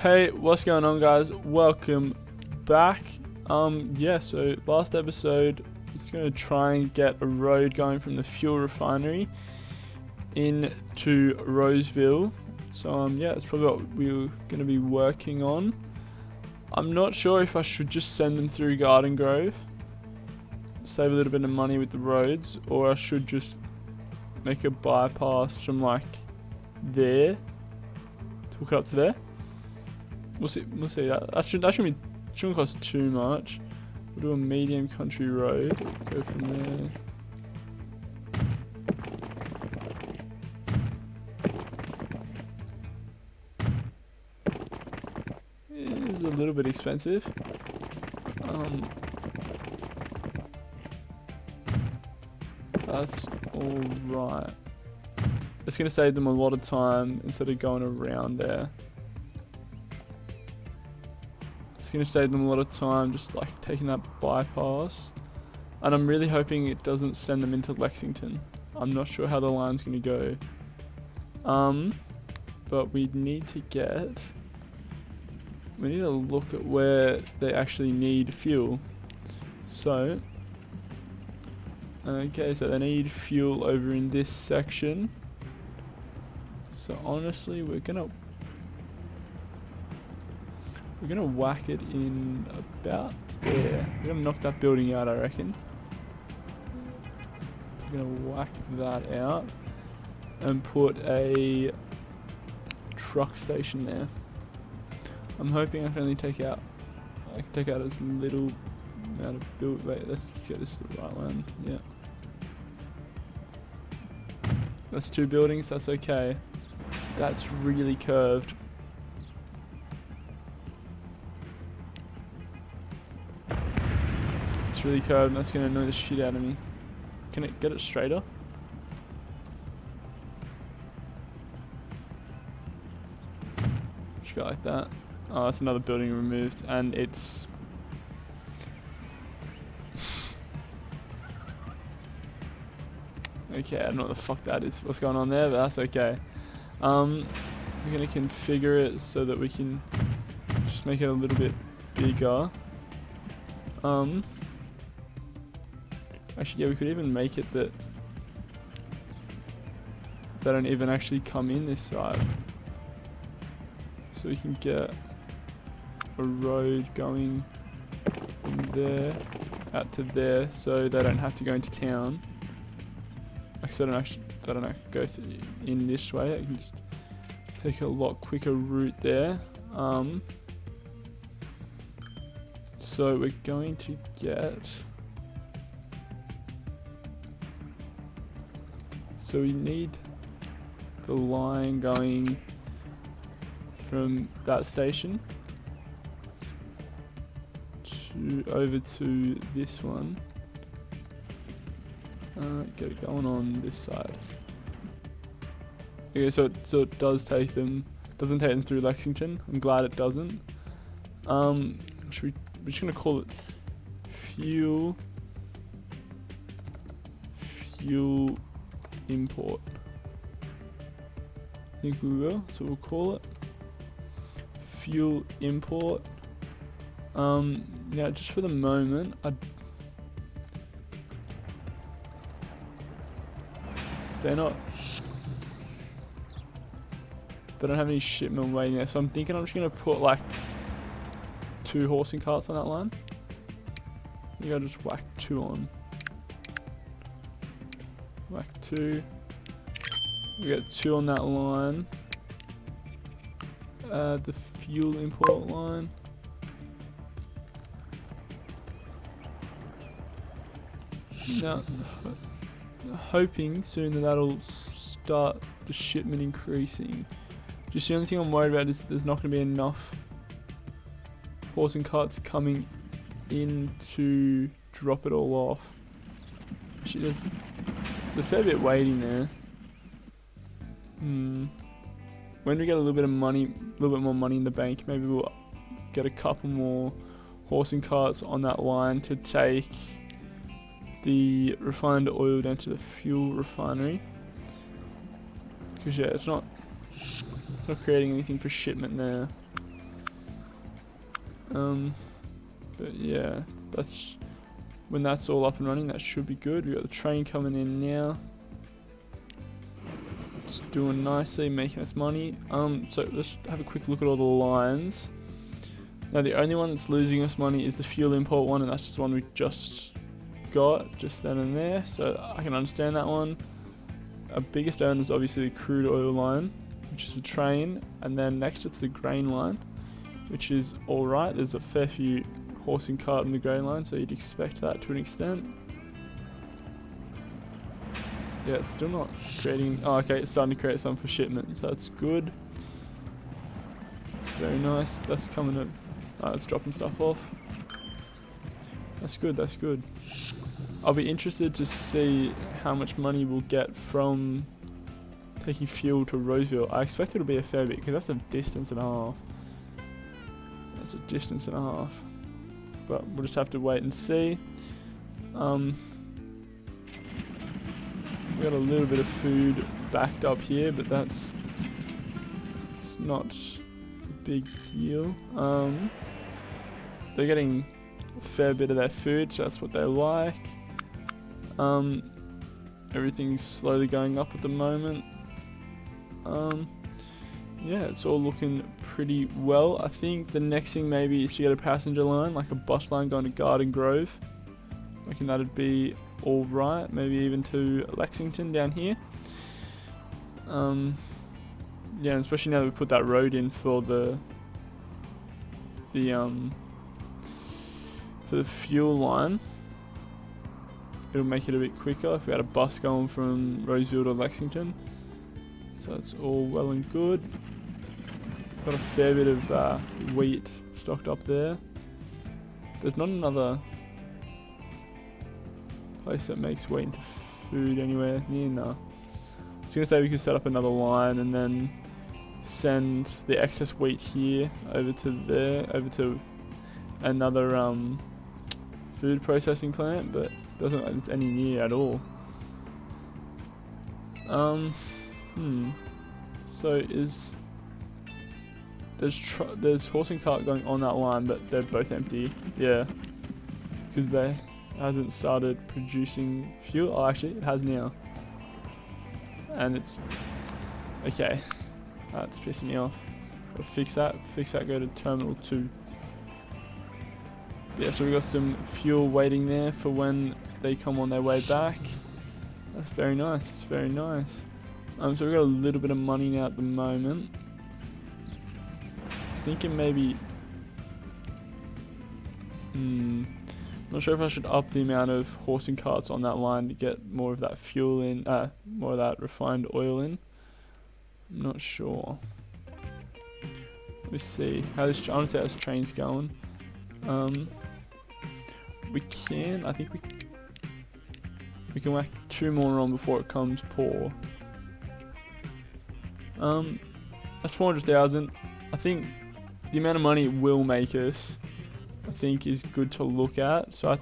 Hey, what's going on, guys? Welcome back. Yeah, so last episode, it's gonna try and get a road going from the fuel refinery into Roseville. So yeah, that's probably what we're gonna be working on. I'm not sure if I should just send them through Garden Grove, save a little bit of money with the roads, or I should just make a bypass from like there to hook it up to there. We'll see. That shouldn't cost too much. We'll do a medium country road. Go from there. It is a little bit expensive. That's all right. It's gonna save them a lot of time instead of going around there. It's gonna save them a lot of time just like taking that bypass, and I'm really hoping it doesn't send them into Lexington. I'm not sure how the line's gonna go, but we need to look at where they actually need fuel. So okay, so they need fuel over in this section. So honestly, we're gonna whack it in about there. We're gonna knock that building out, I reckon. We're gonna whack that out and put a truck station there. I'm hoping I can only take out as little amount of build. Wait, let's just get this to the right one. Yeah. That's 2 buildings, that's okay. That's really curved. Really curved, and that's gonna annoy the shit out of me. Can it get it straighter? Just go like that. Oh, that's another building removed, and it's okay. I don't know what the fuck that is. What's going on there? But that's okay. We're gonna configure it so that we can just make it a little bit bigger. Actually, yeah, we could even make it that they don't even actually come in this side. So we can get a road going from there out to there, so they don't have to go into town. Like, so they don't actually go in this way. I can just take a lot quicker route there. So we're going to get. So we need the line going from that station over to this one. Get it going on this side. Okay, so it does take them. Doesn't take them through Lexington. I'm glad it doesn't. We're just gonna call it fuel import. I think we will, so we'll call it fuel import. Now just for the moment, they don't have any shipment waiting there, so I'm thinking I'm just gonna put like 2 horsing carts on that line. I think I'll just whack 2 on. Whack 2. We got 2 on that line. The fuel import line. Now, hoping soon that'll start the shipment increasing. Just the only thing I'm worried about is there's not going to be enough horse and carts coming in to drop it all off. Actually, there's a fair bit waiting there. When we get a little bit more money in the bank, maybe we'll get a couple more horse and carts on that line to take the refined oil down to the fuel refinery. Because yeah, it's not creating anything for shipment there. But yeah, that's when that's all up and running. That should be good. We got the train coming in now. It's doing nicely, making us money. So let's have a quick look at all the lines. Now the only one that's losing us money is the fuel import one, and that's just the one we just got just then and there. So I can understand that one. Our biggest earner is obviously the crude oil line, which is the train, and then next it's the grain line, which is alright. There's a fair few horse and cart in the grain line, so you'd expect that to an extent. Yeah, it's still not creating. Oh, okay, it's starting to create some for shipment, so that's good. It's very nice. That's coming at. It's dropping stuff off. That's good, that's good. I'll be interested to see how much money we'll get from taking fuel to Roseville. I expect it'll be a fair bit, because that's a distance and a half. That's a distance and a half. But we'll just have to wait and see. We got a little bit of food backed up here, but it's not a big deal. They're getting a fair bit of their food, so that's what they like. Everything's slowly going up at the moment. Yeah, it's all looking pretty well. I think the next thing maybe is to get a passenger line, like a bus line going to Garden Grove. I reckon that'd be alright, maybe even to Lexington down here. Yeah, and especially now that we put that road in for the fuel line, it'll make it a bit quicker if we had a bus going from Roseville to Lexington. So it's all well and good. Got a fair bit of wheat stocked up there. There's not another place that makes wheat into food anywhere near now. I was going to say we could set up another line and then send the excess wheat here over to there, over to another food processing plant, but it doesn't look like it's any near at all. So there's horse and cart going on that line, but they're both empty. Yeah, because they hasn't started producing fuel. Oh, actually, it has now, and it's okay. That's pissing me off. Gotta fix that. Go to Terminal 2. Yeah, so we got some fuel waiting there for when they come on their way back. That's very nice. That's very nice. So we've got a little bit of money now at the moment. Thinking maybe. Not sure if I should up the amount of horse and carts on that line to get more of that fuel in, more of that refined oil in. I'm not sure. Let me see how this. I want to see how this train's going. We can. I think we can whack 2 more on before it comes poor. That's 400,000. I think the amount of money it will make us, I think, is good to look at. So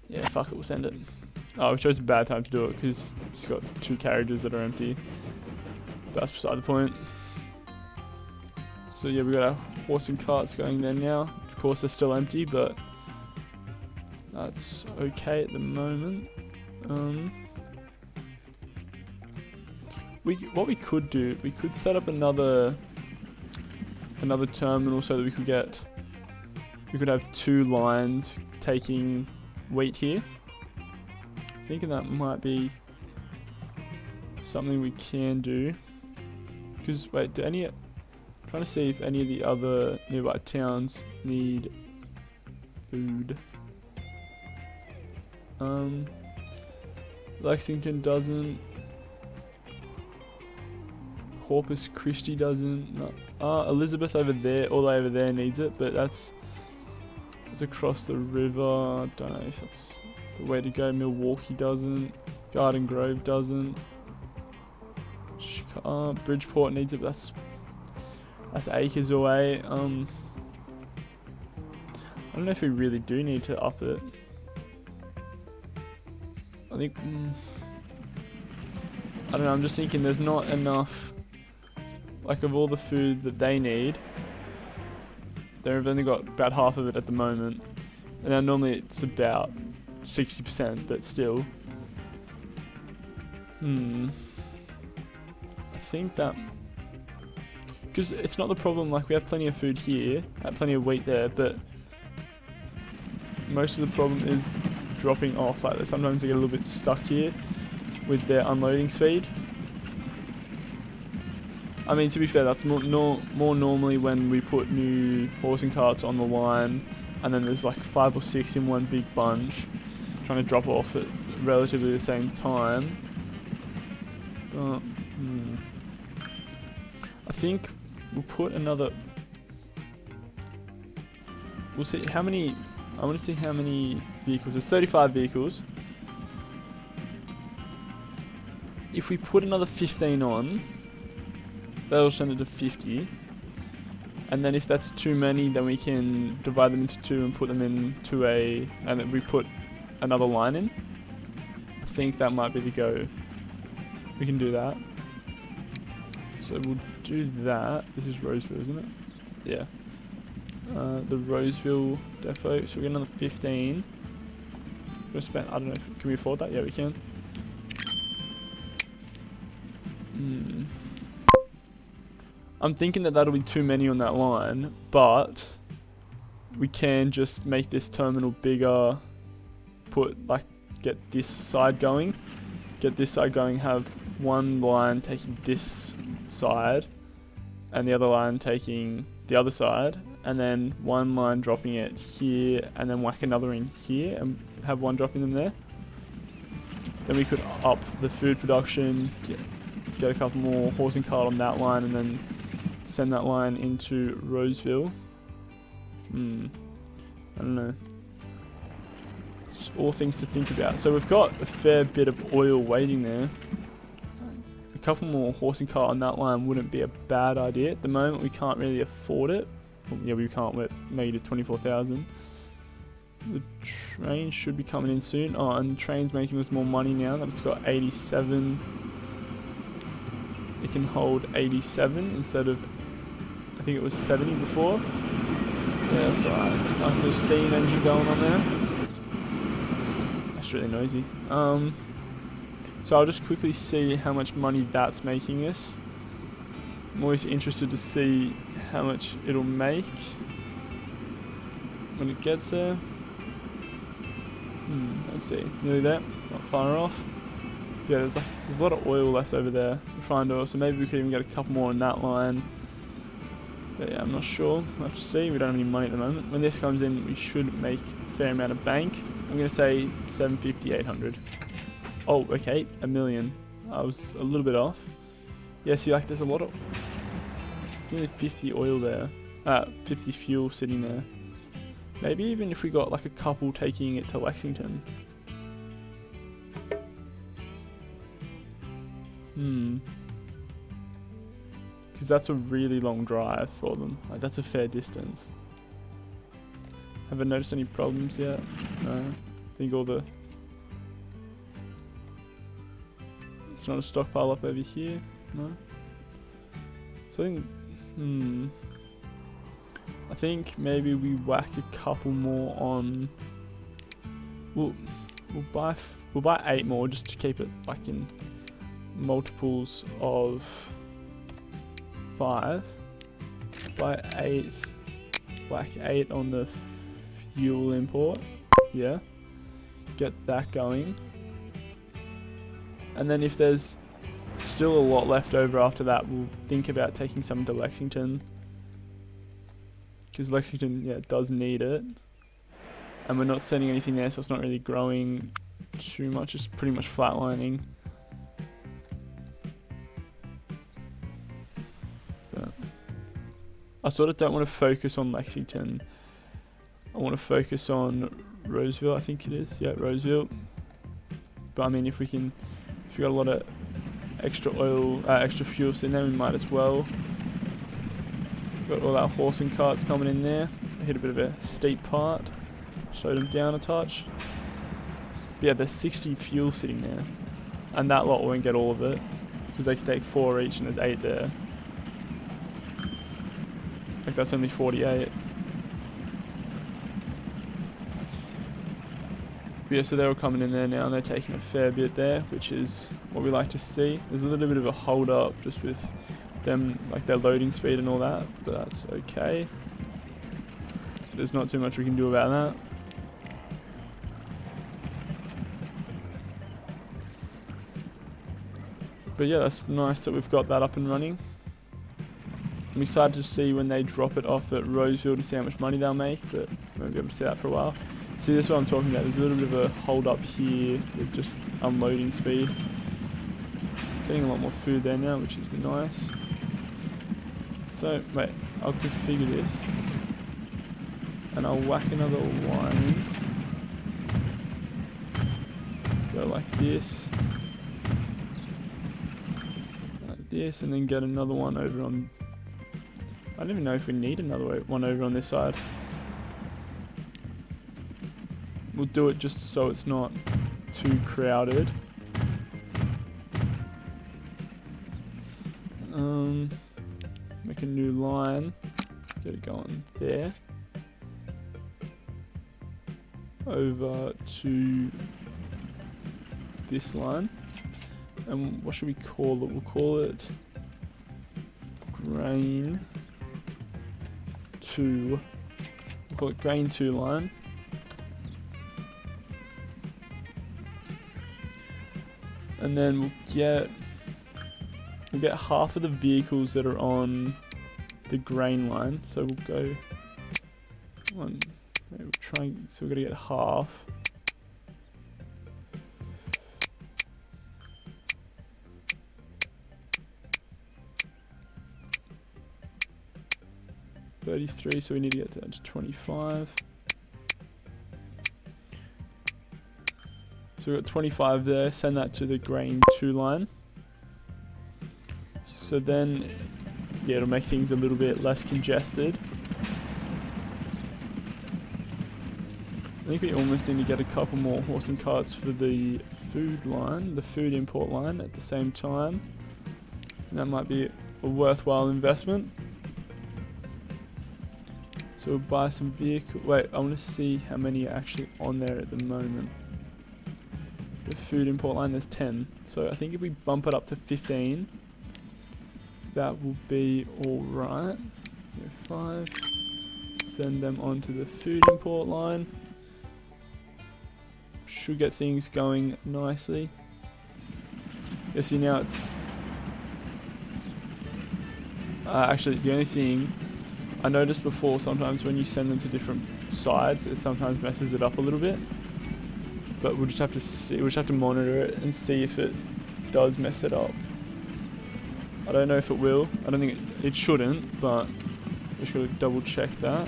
yeah, fuck it, we'll send it. Oh, we chose a bad time to do it because it's got 2 carriages that are empty. That's beside the point. So yeah, we got our horse and carts going there now. Of course, they're still empty, but that's okay at the moment. What we could do, we could set up another terminal so that we could have 2 lines taking wheat here. Thinking that might be something we can do. Because wait, trying to see if any of the other nearby towns need food. Lexington doesn't. Corpus Christi doesn't. No. Elizabeth over there, all the way over there needs it, but it's across the river. I don't know if that's the way to go. Milwaukee doesn't. Garden Grove doesn't. Bridgeport needs it, but that's acres away. I don't know if we really do need to up it. I think. I don't know. I'm just thinking there's not enough. Like, of all the food that they need, They've only got about half of it at the moment. And now normally it's about 60%, but still. I think that... Because it's not the problem, like we have plenty of food here, plenty of wheat there, but most of the problem is dropping off. Like sometimes they get a little bit stuck here with their unloading speed. I mean, to be fair, that's more normally when we put new horse and carts on the line, and then there's like 5 or 6 in one big bunch, trying to drop off at relatively the same time. But, I think we'll put another... We'll see how many... I want to see how many vehicles. There's 35 vehicles. If we put another 15 on, that'll send it to 50. And then if that's too many, then we can divide them into 2 and put them into a... And then we put another line in. I think that might be the go. We can do that. So we'll do that. This is Roseville, isn't it? Yeah. The Roseville depot. So we get another 15. We're gonna spend... I don't know. Can we afford that? Yeah, we can. I'm thinking that that'll be too many on that line, but we can just make this terminal bigger. Get this side going. Have one line taking this side, and the other line taking the other side, and then one line dropping it here, and then whack another in here, and have one dropping them there. Then we could up the food production, get a couple more horse and cart on that line, and then send that line into Roseville. I don't know. It's all things to think about. So we've got a fair bit of oil waiting there. A couple more horse and cart on that line wouldn't be a bad idea. At the moment we can't really afford it. Well, yeah, we can't. We're negative 24,000. The train should be coming in soon. Oh, and the train's making us more money now that it's got 87. It can hold 87 instead of, I think it was 70 before. Yeah, that's alright. Nice little steam engine going on there. That's really noisy. So I'll just quickly see how much money that's making us. I'm always interested to see how much it'll make when it gets there. Let's see. Nearly there. Not far off. Yeah, there's a lot of oil left over there, refined oil, so maybe we could even get a couple more on that line. But yeah, I'm not sure. We'll have to see. We don't have any money at the moment. When this comes in, we should make a fair amount of bank. I'm going to say 750, 800. Oh, okay, 1 million. I was a little bit off. Yeah, see, like, there's a lot of... There's nearly 50 oil there. 50 fuel sitting there. Maybe even if we got, like, a couple taking it to Lexington. Because that's a really long drive for them. Like, that's a fair distance. Have I noticed any problems yet? No. I think all the... It's not a stockpile up over here. No. So I think... I think maybe we whack a couple more on... We'll buy 8 more just to keep it like in multiples of 5. Buy 8. Whack 8 on the fuel import. Yeah. Get that going. And then if there's still a lot left over after that, we'll think about taking some to Lexington. Because Lexington, yeah, does need it. And we're not sending anything there, so it's not really growing too much. It's pretty much flatlining. But I sort of don't want to focus on Lexington. I want to focus on Roseville, I think it is. Yeah, Roseville. But I mean, if we got a lot of extra oil, extra fuel in there, we might as well. Got all our horse and carts coming in there. I hit a bit of a steep part. Slowed them down a touch. But yeah, there's 60 fuel sitting there. And that lot won't get all of it. Because they can take 4 each and there's 8 there. Like that's only 48. But yeah, so they're all coming in there now and they're taking a fair bit there, which is what we like to see. There's a little bit of a hold up just with them, like their loading speed and all that, but that's okay. There's not too much we can do about that. But yeah, that's nice that we've got that up and running. I'm excited to see when they drop it off at Roseville to see how much money they'll make, but we won't be able to see that for a while. See, this is what I'm talking about. There's a little bit of a hold up here with just unloading speed. Getting a lot more food there now, which is nice. So, wait, I'll configure this. And I'll whack another line in. Go like this. Like this, and then get another one over on... I don't even know if we need another one over on this side. We'll do it just so it's not too crowded. Make a new line. Get it going there. Over to this line. And what should we call it? We'll call it Grain 2. We'll call it Grain 2 line. And then we'll get half of the vehicles that are on the grain line. So we'll go one. We're trying. So we're gonna get half. $33. So we need to get that to 25. So we've got 25 there, send that to the grain 2 line. So then, yeah, it'll make things a little bit less congested. I think we almost need to get a couple more horse and carts for the food line, the food import line at the same time. And that might be a worthwhile investment. So we'll buy some vehicle. Wait, I want to see how many are actually on there at the moment. The food import line, there's 10. So I think if we bump it up to 15, that will be alright. 5. Send them onto the food import line. Should get things going nicely. You see now it's... actually, the only thing I noticed before, sometimes when you send them to different sides, it sometimes messes it up a little bit. But we'll just have to see, we'll just have to monitor it and see if it does mess it up. I don't know if it will. I don't think it shouldn't, but we just gotta double check that.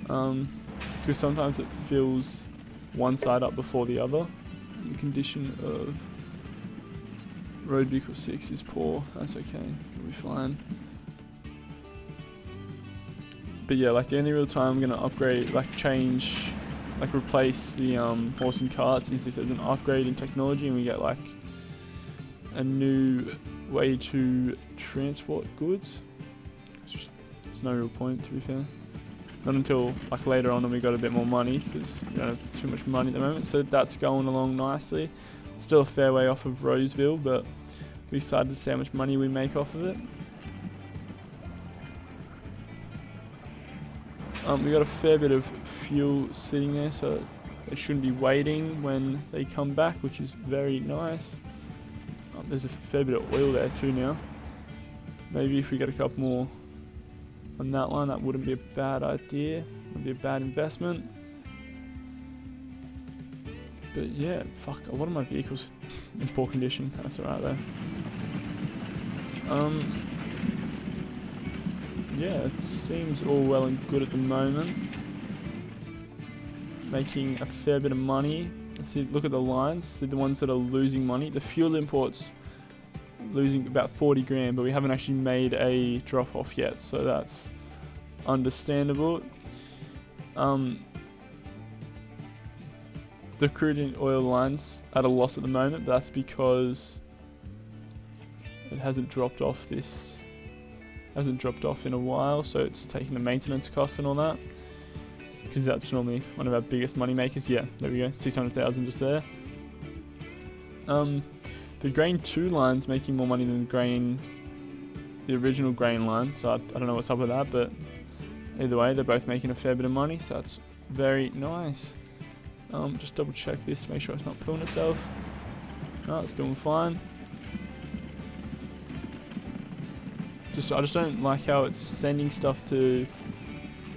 Because sometimes it fills one side up before the other. The condition of road vehicle 6 is poor. That's okay. It'll be fine. But yeah, like the only real time I'm gonna upgrade, like change, like replace the horse and carts is if there's an upgrade in technology and we get like a new way to transport goods. There's no real point, to be fair. Not until like later on when we got a bit more money, because we don't have too much money at the moment. So that's going along nicely. Still a fair way off of Roseville, but we decided to see how much money we make off of it. We got a fair bit of fuel sitting there, so they shouldn't be waiting when they come back, which is very nice. There's a fair bit of oil there too now. Maybe if we get a couple more on that line, that wouldn't be a bad idea. Wouldn't be a bad investment. But yeah, fuck, a lot of my vehicles in poor condition. That's alright though. Yeah, it seems all well and good at the moment. Making a fair bit of money. Let's see, look at the lines. See the ones that are losing money. The fuel imports losing about 40 grand, but we haven't actually made a drop off yet, so that's understandable. The crude and oil lines at a loss at the moment, but that's because it hasn't dropped off in a while, so it's taking the maintenance costs and all that. because that's normally one of our biggest money makers. Yeah, there we go, 600,000 just there. The grain 2 line's making more money than the original grain line, so I don't know what's up with that, but either way, they're both making a fair bit of money, so that's very nice. Just double check this, make sure it's not pulling itself. No, it's doing fine. I just don't like how it's sending stuff to,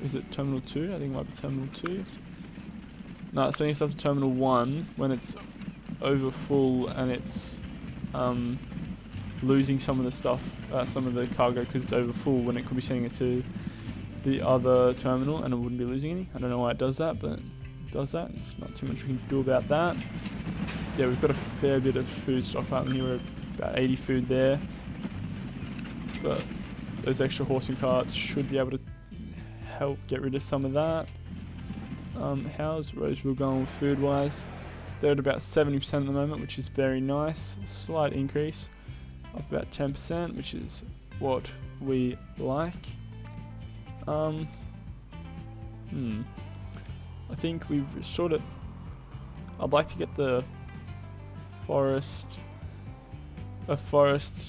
is it Terminal 2? I think it might be Terminal 2. No, it's sending stuff to Terminal 1 when it's over full and it's losing some of the stuff, some of the cargo because it's over full, when it could be sending it to the other terminal and it wouldn't be losing any. I don't know why it does that, but it does that. It's not too much we can do about that. Yeah, we've got a fair bit of food stockpile in here. We're about 80 food there. But those extra horse and carts should be able to help get rid of some of that. How's Roseville going food-wise? They're at about 70% at the moment, which is very nice. Slight increase, up about 10%, which is what we like. I think we've sort of. I'd like to get a forest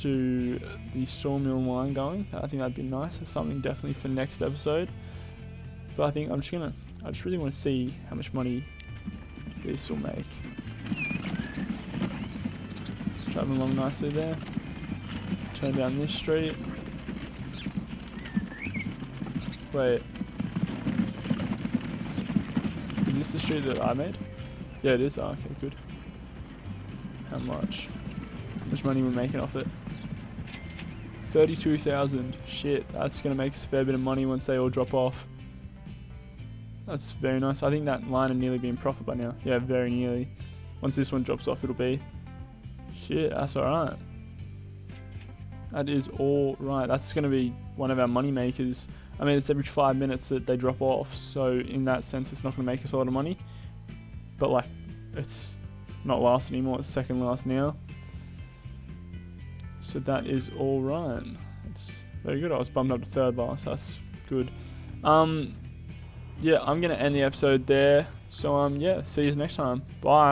to the sawmill line going. I think that'd be nice. That's something definitely for next episode. But I think I just really want to see how much money this will make. It's traveling along nicely there. Turn down this street. Wait. Is this the street that I made? Yeah, it is. Oh, okay, good. How much? How much money we're making off it? 32,000. Shit, that's gonna make us a fair bit of money once they all drop off. That's very nice. I think that line will nearly be in profit by now. Yeah, very nearly. Once this one drops off, it'll be. Shit, that's alright. That is alright. That's gonna be one of our money makers. I mean, it's every 5 minutes that they drop off, so in that sense, it's not gonna make us a lot of money. But like, it's not last anymore. It's second last now. So that is alright. It's very good. I was bumped up to third last. That's good. Yeah, I'm gonna end the episode there. So yeah, see you next time. Bye.